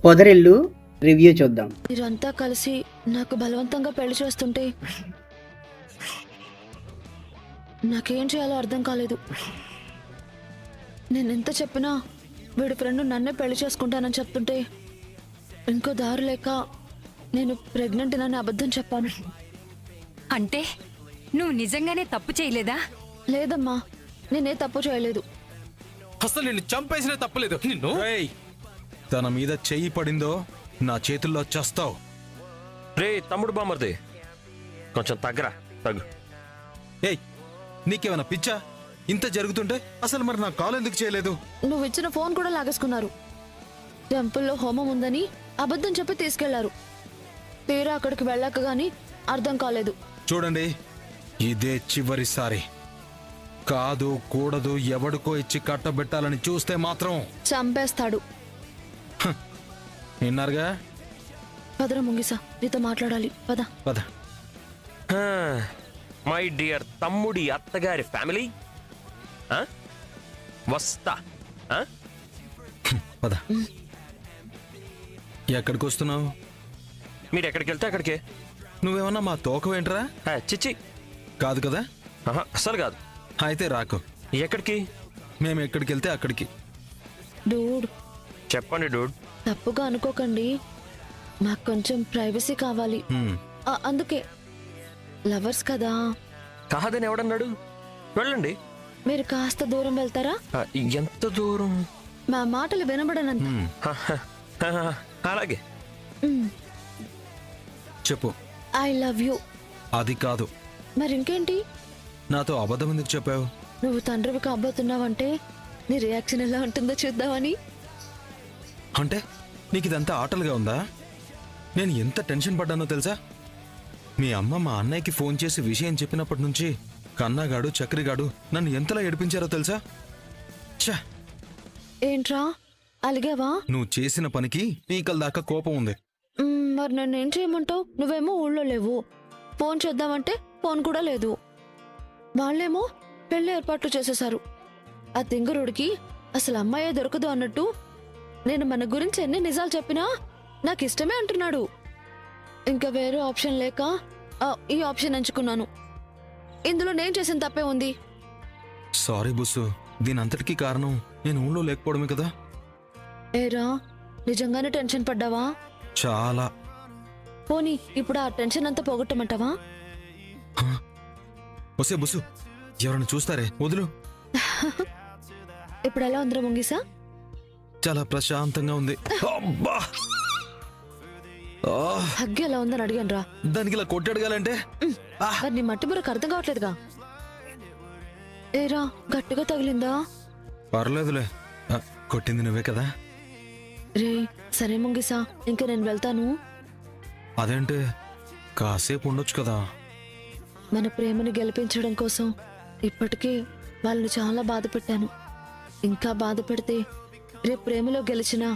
పొదరిల్లు review చూద్దాం. మీరంతా కలిసి నాకు బలవంతంగా పెళ్లి చేస్తుంటే నాకేం చేయాలో అర్థం కాలేదు. నేను ఎంత చెప్పినా వీడి ఫ్రెండ్ నన్నే పెళ్లి చేసుకుంటానని చెప్తుంటే ఇంకో దారి లేక నేను ప్రెగ్నెంట్ అని అబద్ధం చెప్పాను. అంటే నువ్వు నిజంగానే తప్పు చేయలేదా? లేదమ్మా, నేనే తప్పు చేయలేదు. అసలు నిన్ను చంపేసినా తప్పలేదు. నిన్ను తన మీద చెయ్యి పడిందో నా చేతుల్లో చేస్తావు. రే తమ్ముడు బామర్ది, కొంచెం తగ్గు. ఏయ్, నీకేమైనా పిచ్చా? ఇంత జరుగుతుంటే అసలు మరి నా కాల్ ఎందుకు చేయలేదు? నువ్వు ఇచ్చిన ఫోన్ కూడా లాగేసుకున్నారు. టెంపుల్లో హోమం ఉందని అబద్ధం చెప్పి తీసుకెళ్లారు. తీరా అక్కడికి వెళ్ళాక గాని అర్థం కాలేదు. చూడండి, ఇదే చివరిసారి. కాదు కూడదు ఎవడికో ఇచ్చి కట్టబెట్టాలని చూస్తే మాత్రం చంపేస్తాడు. విన్నారుగా? పదరా ముంగిసా, నీతో మాట్లాడాలి. పద పద. మై డియర్ తమ్ముడి అత్తగారి ఫ్యామిలీ, వస్తా. పద. ఎక్కడికి వస్తున్నావు? మీరు ఎక్కడికి వెళ్తే అక్కడికే. నువ్వేమన్నా మా తోకవేంట్రా? చిచ్చి, కాదు కదా? అసలు కాదు. అయితే రాకు. ఎక్కడికి? మేము ఎక్కడికి వెళ్తే అక్కడికి. డూడ్, చెప్పండి డూడ్. తప్పుగా అనుకోకండి, మాకు కొంచెం ప్రైవసీ కావాలి. అందుకే లవర్స్ కదా. కాదని ఎవడన్నాడు? వెళ్ళండి. మీరు కాస్త దూరం వెళ్తారా? ఎంత దూరం? మా మాటలు వినబడనంత. అలాగే. చెప్పు. I love you. అది కాదు. మరి ఇంకేంటి? నాతో అబద్ధం ఎందుకు చెప్పావు? నువ్వు తండ్రివి కాబోతున్నావంటే నీ రియాక్షన్ ఎలా ఉంటుందో చూద్దామని. అంటే నీకు ఇదంతా ఆటలుగా ఉందా? నేను ఎంత టెన్షన్ పడ్డానో తెలుసా? మీ అమ్మ మా అన్నయ్యకి ఫోన్ చేసి విషయం చెప్పినప్పటి నుంచి కన్నాగాడు చక్రిగాడు నన్ను ఎంతలా ఏడిపించారో తెలుసా? ఛా! ఏంట్రా అలిగావా? నువ్వు చేసిన పనికి పీకల దాకా కోపం ఉంది. మరి నన్ను ఏం చేయమంటావు? నువ్వేమో ఊళ్ళో లేవు, ఫోన్ చేద్దామంటే ఫోన్ కూడా లేదు. వాళ్ళేమో పెళ్లి ఏర్పాట్లు చేసేశారు. ఆ తింగరుడికి అసలు అమ్మాయే దొరకదు అన్నట్టు నేను మన గురించి ఎన్ని నిజాలు చెప్పినా నాకు ఇష్టమే అంటున్నాడు. ఇంకా వేరే ఆప్షన్ లేక ఈ ఆప్షన్ ఎంచుకున్నాను. ఇందులో నేను చేసిన తప్పే ఉంది. సారీ బుస్సు, దీని అంతటికీ కారణం నేను ఊళ్ళో లేకపోవడమే కదా. ఏరా, నిజంగానే టెన్షన్ పడ్డావా? చాలా. పోనీ ఇప్పుడు ఆ టెన్షన్ అంతా పోగొట్టమంటావా? వసే బుస్సు, ఎవరైనా చూస్తారే, వదులు. ఇప్పుడు ఎలా ఉందిరా ముంగిసా? చాలా ప్రశాంతంగా ఉంది. అబ్బా! హగ్గు ఎలా ఉందని అడిగాను రా. దానికి ఇలా కొట్టడగాలంటే మరి నీ మట్టి బుర్రకు అర్థం కావట్లేదుగా. ఏరా, గట్టిగా తగిలిందా? పర్లేదులే, కొట్టింది నువ్వే కదా. రే సరే ముంగిసా, ఇంక నేను వెళ్తాను. అదేంటే, కాసేపు ఉండొచ్చు కదా. మన ప్రేమను గెలిపించడం కోసం ఇప్పటికే వాళ్ళని చాలా బాధ పెట్టాను. ఇంకా బాధ పెడితే రేపు ప్రేమలో గెలిచినా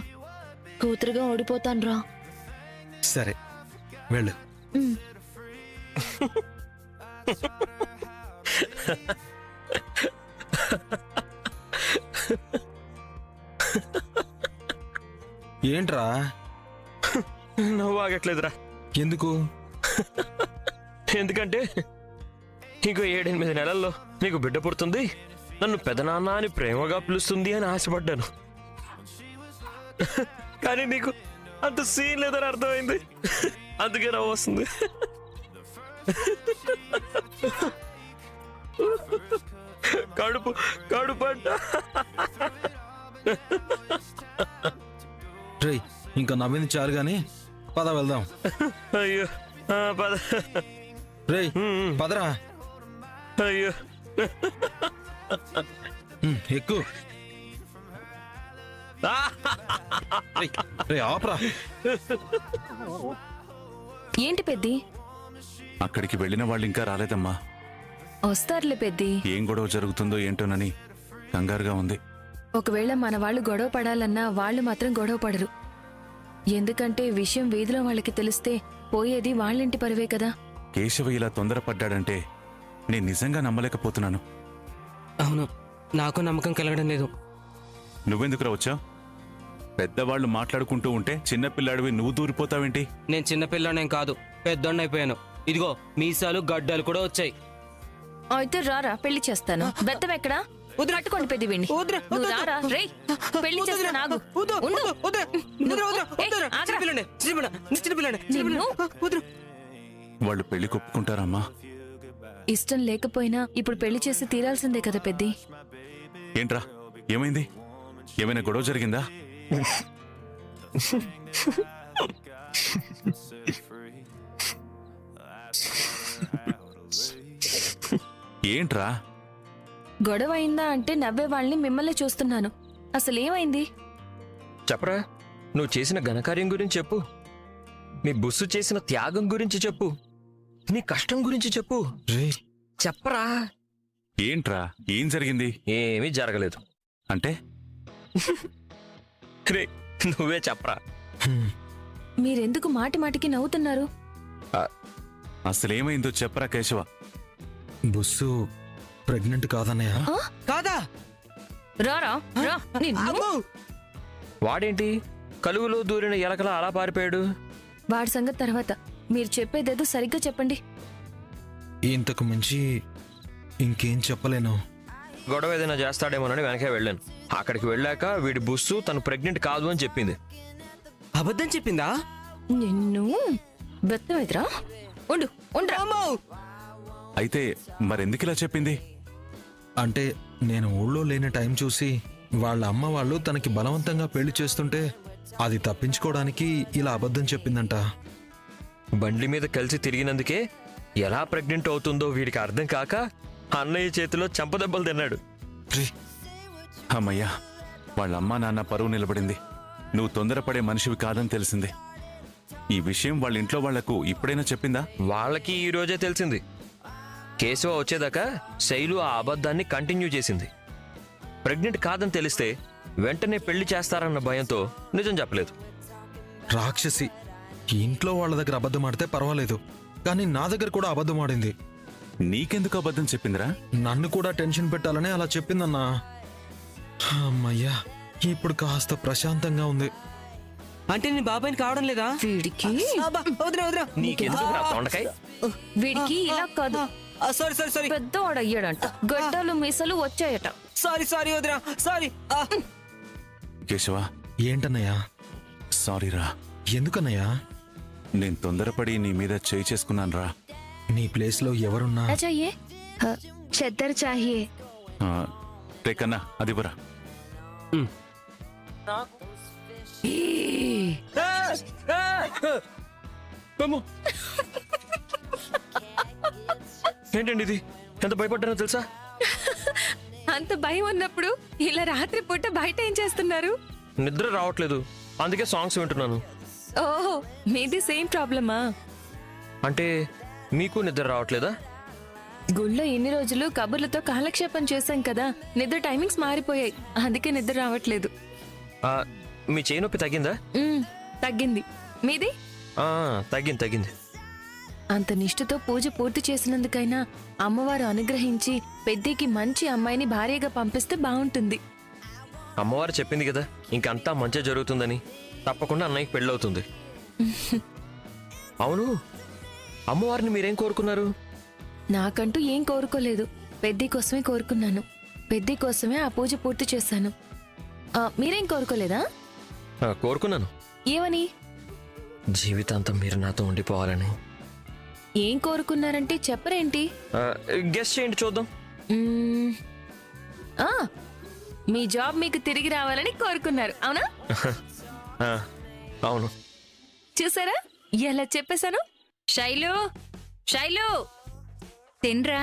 కూతురుగా ఓడిపోతాను రా. సరే వెళ్ళు. ఏంట్రా నువ్వు ఆగట్లేదురా. ఎందుకు? ఎందుకంటే ఇంకో 7-8 నెలల్లో నీకు బిడ్డ పుడుతుంది, నన్ను పెదనాన్న అని ప్రేమగా పిలుస్తుంది అని ఆశపడ్డాను. కానీ నీకు అంత సీన్ లేదని అర్థమైంది. అందుకే నవ్వు వస్తుంది. కడుపు కడుపంట. రేయ్, ఇంకా నవ్వింది చాలు గాని పద వెళ్దాం. అయ్యో పద. రేయ్ పదరా. అయ్యో ఎక్కు. రే ఆపరా. ఏంటి పెద్ది? అక్కడికి వెళ్ళిన వాళ్ళు ఇంకా రాలేదమ్మా. వస్తారులే పెద్ది. ఏం గొడవ జరుగుతుందో ఏంటోనని కంగారుగా ఉంది. ఒకవేళ మన వాళ్ళు గొడవ పడాలన్నా వాళ్ళు మాత్రం గొడవ పడరు. ఎందుకంటే విషయం వీధిలో వాళ్ళకి తెలిస్తే పోయేది వాళ్ళింటి పరువే కదా. కేశవ ఇలా తొందరపడ్డాడంటే నేను నిజంగా నమ్మలేకపోతున్నాను. అవును, నాకు నమ్మకం కలగడం లేదు. నువ్వెందుకురా వచ్చావు? పెద్దవాళ్ళు మాట్లాడుకుంటూ ఉంటే చిన్నపిల్లాడివి నువ్వు దూరిపోతావేంటి? నేను చిన్నపిల్లనేం కాదు, పెద్దోడిని అయిపోయాను. ఇదిగో మీసాలు గడ్డలు కూడా వచ్చాయి. అయితే రారా పెళ్లి చేస్తాను. బెత్తం ఎక్కడా? పట్టుకోండి పెద్ద వీణ్ణి. నువ్వు రారా రేయ్, పెళ్లి చేస్తాను. ఆగు. ఉండు. ఏయ్, ఆగరా. నిన్ను వాళ్ళు పెళ్లి కొప్పుకుంటారమ్మా. ఇష్టం లేకపోయినా ఇప్పుడు పెళ్లి చేసి తీరాల్సిందే కదా పెద్ది. ఏంట్రా, ఏమైంది? ఏమైనా గొడవ జరిగిందా? ఏంట్రా? గొడవ అయిందా అంటే నవ్వే వాళ్ళని మిమ్మల్ని చూస్తున్నాను. అసలేమైంది? చెప్పరా, నువ్వు చేసిన ఘనకార్యం గురించి చెప్పు. మీ బుస్సు చేసిన త్యాగం గురించి చెప్పు. నీ కష్టం గురించి చెప్పు. రే చెప్పరా. ఏంట్రా, ఏం జరిగింది? ఏమీ జరగలేదు అంటే రే, నువ్వే చెప్పరా. మీరెందుకు మాటి మాటికి నవ్వుతున్నారు? అసలేమైందో చెప్పరా కేశవ. బుస్సు ప్రెగ్నెంట్ కాదన్నయ్య. కాదా? రారా రా. నిన్ను వాడేంటి కలుగులో దూరిన ఎలకలా అలా పారిపోయాడు? వాడి సంగతి తర్వాత. మీరు చెప్పేదేదో సరిగ్గా చెప్పండి. ఇంతకు మించి ఇంకేం చెప్పలేను. గొడవ ఏదైనా చేస్తాడేమోనని వెనకే వెళ్ళాను. అక్కడికి వెళ్ళాక వీడి బుస్సు తను ప్రెగ్నెంట్ కాదు అని చెప్పింది. అబద్ధం చెప్పిందా? నిన్ను బెత్తం ఎదురా. ఉండ్రా. అయితే మరెందుకు ఇలా చెప్పింది? అంటే నేను ఊళ్ళో లేని టైం చూసి వాళ్ళ అమ్మ వాళ్ళు తనకి బలవంతంగా పెళ్లి చేస్తుంటే అది తప్పించుకోవడానికి ఇలా అబద్ధం చెప్పిందంట. బండి మీద కలిసి తిరిగినందుకే ఎలా ప్రెగ్నెంట్ అవుతుందో వీడికి అర్థం కాక అన్నయ్య చేతిలో చెంపదెబ్బలు తిన్నాడు. అమ్మయ్యా, వాళ్ళ అమ్మా నాన్న పరువు నిలబడింది. నువ్వు తొందరపడే మనిషివి కాదని తెలిసింది. ఈ విషయం వాళ్ళ ఇంట్లో వాళ్లకు ఇప్పుడైనా చెప్పిందా? వాళ్ళకి ఈ రోజే తెలిసింది. కేశవ వచ్చేదాకా శైలు ఆ అబద్ధాన్ని కంటిన్యూ చేసింది. ప్రెగ్నెంట్ కాదని తెలిస్తే వెంటనే పెళ్లి చేస్తారన్న భయంతో నిజం చెప్పలేదు. రాక్షసి ఇంట్లో వాళ్ళ దగ్గర అబద్ధం ఆడితే పర్వాలేదు, కానీ నా దగ్గర కూడా అబద్ధం ఆడింది. నీకెందుకు అబద్ధం చెప్పిందిరా? నన్ను కూడా టెన్షన్ పెట్టాలని అలా చెప్పిందన్నా. అమ్మయ్యా, ఇప్పుడు కాస్త ప్రశాంతంగా ఉంది. అంటే నీ బాబాయిని కావడం లేదా? వీడికి నీకెందుకు తొండకాయ? వీడికి ఇలా కాదు, సారీ పెద్దవాడు అయ్యాడంట. గడ్డలు మీసలు వచ్చాయట. సారీ వదినా, సారీ. కేశవ, ఏంటన్నయ్యా? సారీరా. ఎందుకన్నయ్యా? నేను తొందరపడి నీ మీద చేయి చేసుకున్నానురా. నీ ప్లేస్ లో ఎవరున్నా? చాయే చెద్దరు చాహియే. రే కన్నా, అదివరా. ఏంటండి ఇది? ఎంత భయపడ్డానో తెలుసా? అంత భయం ఉన్నప్పుడు ఇలా రాత్రి పూట బయట ఏం చేస్తున్నారు? నిద్ర రావట్లేదు, అందుకే సాంగ్స్ వింటున్నాను. ఓహో, మీది సేమ్ ప్రాబ్లమా? అంటే మీకు నిద్ర రావట్లేదా? గుళ్ళో ఎన్ని రోజులు కబుర్లతో కాలక్షేపం చేశాం కదా, నిద్ర టైమింగ్స్ మారిపోయాయి, అందుకే నిద్ర రావట్లేదు. మీ చేయి నొప్పి తగ్గిందా? తగ్గింది. మీది? తగ్గింది. అంత నిష్ఠతో పూజ పూర్తి చేసినందుకైనా అమ్మవారు అనుగ్రహించి పెద్దికి మంచి అమ్మాయిని భార్యగా పంపిస్తే బాగుంటుంది. అమ్మవారు చెప్పింది కదా, ఇంకంతా మంచి జరుగుతుందని. తప్పకుండా అన్నయ్యకి పెళ్ళవుతుంది. అవును, అమ్మవారిని మీరేం కోరుకున్నారు? నాకంటూ ఏం కోరుకోలేదు, పెద్ది కోసమే కోరుకున్నాను. పెద్ది కోసమే ఆ పూజ పూర్తి చేశాను. మీరేం కోరుకోలేదా? కోరుకున్నాను. ఏమని? జీవితాంతం మీరు నాతో ఉండిపోవాలని. ఏం కోరుకున్నారంటే చెప్పరేంటి? గెస్ చేయండి చూద్దాం. మీ జాబ్ మీకు తిరిగి రావాలని కోరుకున్నారు, అవునా? అవును. చూసారా ఎలా చెప్పేశాను? శైలు తిన్రా.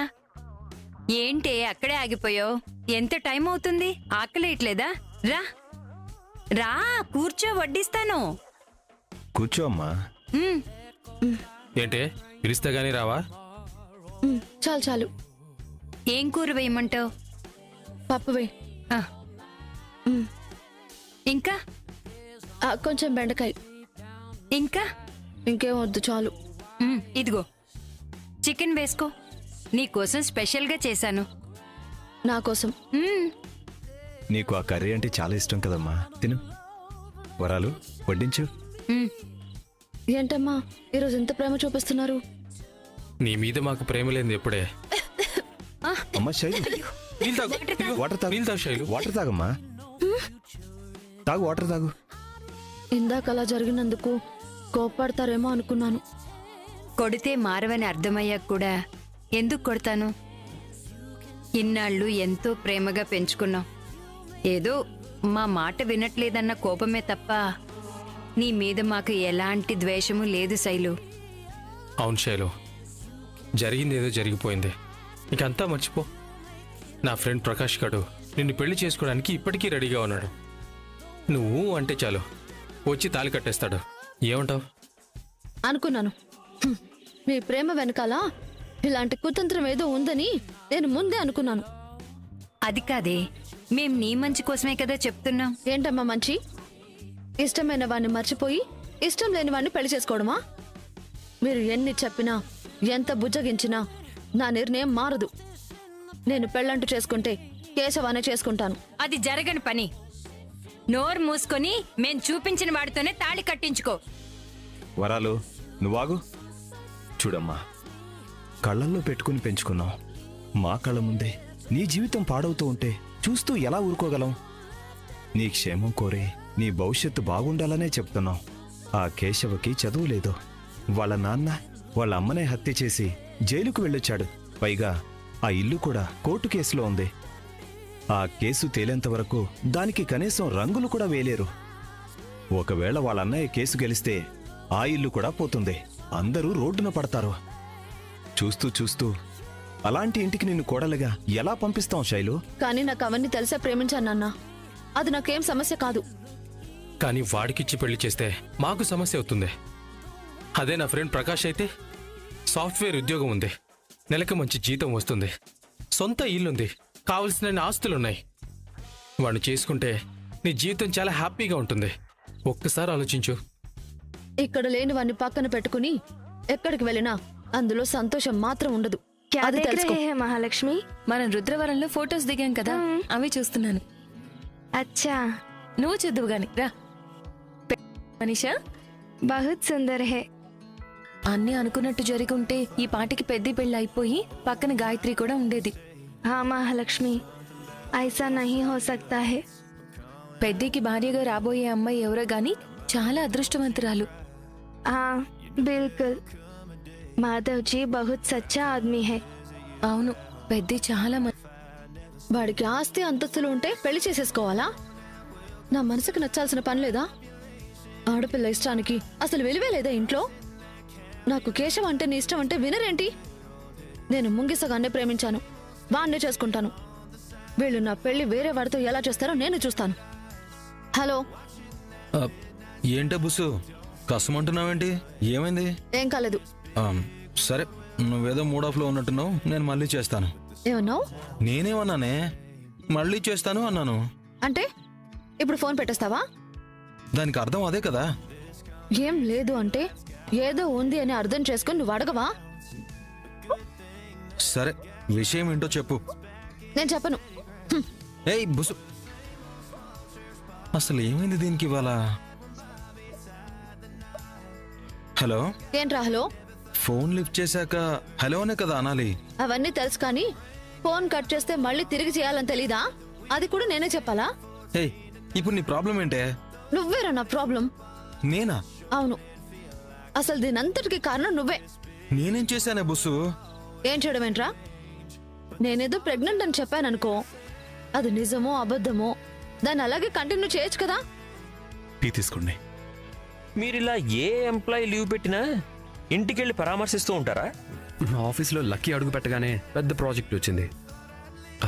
ఏంటి అక్కడే ఆగిపోయావు? ఎంత టైం అవుతుంది? ఆకలేయట్లేదా? రా రా, కూర్చో, వడ్డిస్తాను. కూర్చో అమ్మా. ఏంటే పిలిస్తే గానీ రావా? చాలు ఏం కూర వేయమంటావు? పప్పువే. ఇంకా కొంచెం బెండకాయ. ఇంకా ఇంకేం వద్దు, చాలు. ఇదిగో చికెన్ వేసుకో, నీకోసం స్పెషల్గా చేశాను. నా కోసం. నీకు ఆ కర్రీ అంటే చాలా ఇష్టం కదమ్మా, తిను. వరాలు వడ్డించు. ఉమ్, ఏంటమ్మా ఈరోజు ఎంత ప్రేమ చూపిస్తున్నారు? నీ మీద మాకు ప్రేమ లేదు ఎప్పుడే. అమ్మా శైలు, నీళ్ళు తాగు. ఇదిగో, వాటర్ తాగు. నీళ్ళు తాగు శైలు. వాటర్ తాగమ్మా. తాగు, వాటర్ తాగు. ఇందాక అలా జరిగినందుకు కోప్పడతారేమో అనుకున్నాను. కొడితే మారవని అర్థమయ్యాక కూడా ఎందుకు కొడతాను? ఇన్నాళ్ళు ఎంతో ప్రేమగా పెంచుకున్నాం. ఏదో మా మాట వినట్లేదన్న కోపమే తప్ప నీ మీద మాకు ఎలాంటి ద్వేషము లేదు శైలు. అవును శైలు, జరిగింది ఏదో జరిగిపోయింది, ఇంకంతా మర్చిపో. నా ఫ్రెండ్ ప్రకాష్ గాడు నిన్ను పెళ్లి చేసుకోవడానికి ఇప్పటికీ రెడీగా ఉన్నాడు. నువ్వు అంటే చాలు వచ్చి తాళి కట్టేస్తాడు. ఏమంటావు? అనుకున్నాను. హ్మ్. మీ ప్రేమ వెనకాల ఇలాంటి కుతంత్రం ఏదో ఉందని నేను ముందే అనుకున్నాను. అది కాదే, మేం నీ మంచి కోసమే కదా చెప్తున్నాం. ఏంటమ్మా మంచి? ఇష్టమైన వాడిని మర్చిపోయి ఇష్టం లేని వాడిని పెళ్లి చేసుకోవడమా? మీరు ఎన్ని చెప్పినా ఎంత బుజ్జగించినా నా నిర్ణయం మారదు. నేను పెళ్ళంటూ చేసుకుంటే కేశవానే చేసుకుంటాను. అది జరగని పని. నోరు మూసుకొని మేం చూపించిన వాడితోనే తాళి కట్టించుకో. వరాలు నువ్వాగు. చూడమ్మా, కళ్ళల్లో పెట్టుకుని పెంచుకున్నాం. మా కళ్ళ ముందే నీ జీవితం పాడవుతూ ఉంటే చూస్తూ ఎలా ఊరుకోగలం? నీ క్షేమం కోరే నీ భవిష్యత్తు బాగుండాలనే చెప్తున్నాం. ఆ కేశవకి చదువు లేదు. వాళ్ళ నాన్న వాళ్ళ అమ్మనే హత్య చేసి జైలుకు వెళ్ళొచ్చాడు. పైగా ఆ ఇల్లు కూడా కోర్టు కేసులో ఉంది. ఆ కేసు తేలేంత వరకు దానికి కనీసం రంగులు కూడా వేయలేరు. ఒకవేళ వాళ్ళ అన్నయ్య కేసు గెలిస్తే ఆ ఇల్లు కూడా పోతుంది. అందరూ రోడ్డున పడతారు. చూస్తూ చూస్తూ అలాంటి ఇంటికి నిన్ను కోడలుగా ఎలా పంపిస్తాం శైలు? కానీ నాకు అవన్నీ తెలిసే ప్రేమించాను నాన్న. అది నాకేం సమస్య కాదు. కానీ వాడికిచ్చి పెళ్లి చేస్తే మాకు సమస్య అవుతుంది. అదే నా ఫ్రెండ్ ప్రకాష్ అయితే సాఫ్ట్వేర్ ఉద్యోగం ఉంది, నెలకు మంచి జీతం వస్తుంది, సొంత ఇల్లుంది, కావలసిన ఆస్తులున్నాయి. వాడిని చేసుకుంటే నీ జీవితం చాలా హ్యాపీగా ఉంటుంది. ఒక్కసారి ఆలోచించు. ఇక్కడ లేని వాడిని పక్కన పెట్టుకుని ఎక్కడికి వెళ్ళినా అందులో సంతోషం మాత్రం ఉండదు. అది తెలుసుకో. महालक्ष्मी మనం రుద్రవరంలో ఫొటోస్ దిగాం కదా, అవి చూస్తున్నాను. अच्छा నువ్వు చూద్దువు గాని రా. మనీషా, बहुत सुंदर है। అన్నీ అనుకున్నట్టు జరిగి ఉంటే ఈ పాటికి పెద్ద పెళ్లి అయిపోయి పక్కన గాయత్రి కూడా ఉండేది. हाँ महालक्ष्मी ऐसा नहीं हो सकता है। పెద్దికి భార్యగా రాబోయే అమ్మాయి ఎవరో గాని చాలా అదృష్టవంతురాలు. हाँ बिल्कुल, माधव जी बहुत सच्चा आदमी है। అవును, పెద్ది చాలా వాడికి ఆస్తి అంతస్తులు ఉంటే పెళ్లి చేసేసుకోవాలా? నా మనసుకు నచ్చాల్సిన పని లేదా? ఆడపిల్ల ఇష్టానికి అసలు విలువే లేదా ఇంట్లో? నాకు కేశవ అంటే నీ ఇష్టం అంటే వినరేంటి? నేను ముంగిసగానే ప్రేమించాను, వాణ్ణే చేసుకుంటాను. వీళ్ళు నా పెళ్లి వేరే వాడితో ఎలా చేస్తారో నేను చూస్తాను. హలో, ఏంటే బుస్సు కష్టమంటున్నావేంటి? ఏమైంది? ఏం కాలేదు. సరే, నువ్వేదో మూడ్ ఆఫ్ లో ఉన్నట్టున్నావు. నేను మళ్ళీ చేస్తాను. ఏమన్నావు? నేనేమన్నానే? మళ్ళీ చేస్తాను అన్నాను. అంటే ఇప్పుడు ఫోన్ పెట్టేస్తావా? దానికి అర్థం అదే కదా. ఏం లేదు అంటే ఏదో ఉంది అని అర్థం చేసుకుని నువ్వు అడగవా? సరే, విషయం ఏంటో చెప్పు. నేను చెప్పను. ఏయ్ బుసు, అసలు ఏమైంది దీనికి ఇవాళ? హలో, ఏంట్రా హలో? ఫోన్ లిఫ్ట్ చేశాక హలో అనే కదా అనాలి. అవన్నీ తెలుసు కానీ ఫోన్ కట్ చేస్తే మళ్ళీ తిరిగి చేయాలని తెలీదా? అది కూడా నేనే చెప్పాలా? ఏయ్, ఇప్పుడు నీ ప్రాబ్లం ఏంటే? నువ్వేరా నా ప్రాబ్లం. నేనా? అవును, అసలు దీనంతటికి కారణం నువ్వే. నేనేం చేశానే బుస్సు? ఏం చేయడం ఏంట్రా? నేనేదో ప్రెగ్నెంట్ అని చెప్పాననుకో, అది నిజమో అబద్ధమో దాన్ని అలాగే కంటిన్యూ చేయొచ్చు కదా. టీ తీసుకోండి. మీరిలా ఏ ఎంప్లాయీ లీవ్ పెట్టినా ఇంటికెళ్ళి పరామర్శిస్తూ ఉంటారా? మా ఆఫీస్లో లక్కీ అడుగు పెట్టగానే పెద్ద ప్రాజెక్ట్ వచ్చింది.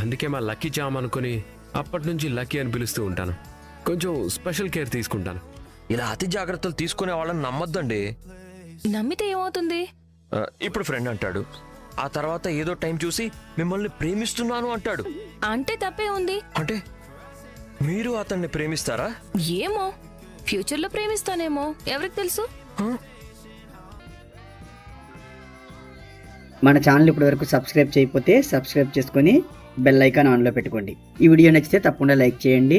అందుకే మా లక్కీ జామ్ అనుకుని అప్పటి నుంచి లక్కీ అని పిలుస్తూ ఉంటాను. కొంచెం స్పెషల్ కేర్ తీసుకుంటాను. ఇలా అతి జాగ్రత్తలు తీసుకునే వాళ్ళని నమ్మొద్దండి. నమ్మితే ఏమవుతుంది? ఇప్పుడు ఫ్రెండ్ అంటాడు, ఆ తర్వాత ఏదో టైం చూసి మిమ్మల్ని ప్రేమిస్తున్నాను అంటాడు. అంటే తప్పే ఉంది. అంటే మీరు అతన్ని ప్రేమిస్తారా? ఏమో, ఫ్యూచర్లో ప్రేమిస్తానేమో, ఎవరికి తెలుసు. మన ఛానల్ ఇప్పటివరకు సబ్స్క్రైబ్ చేయకపోతే సబ్స్క్రైబ్ చేసుకొని బెల్ ఐకాన్ ఆన్లో పెట్టుకోండి. ఈ వీడియో నచ్చితే తప్పకుండా లైక్ చేయండి.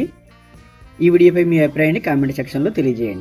ఈ వీడియోపై మీ అభిప్రాయాన్ని కామెంట్ సెక్షన్లో తెలియజేయండి.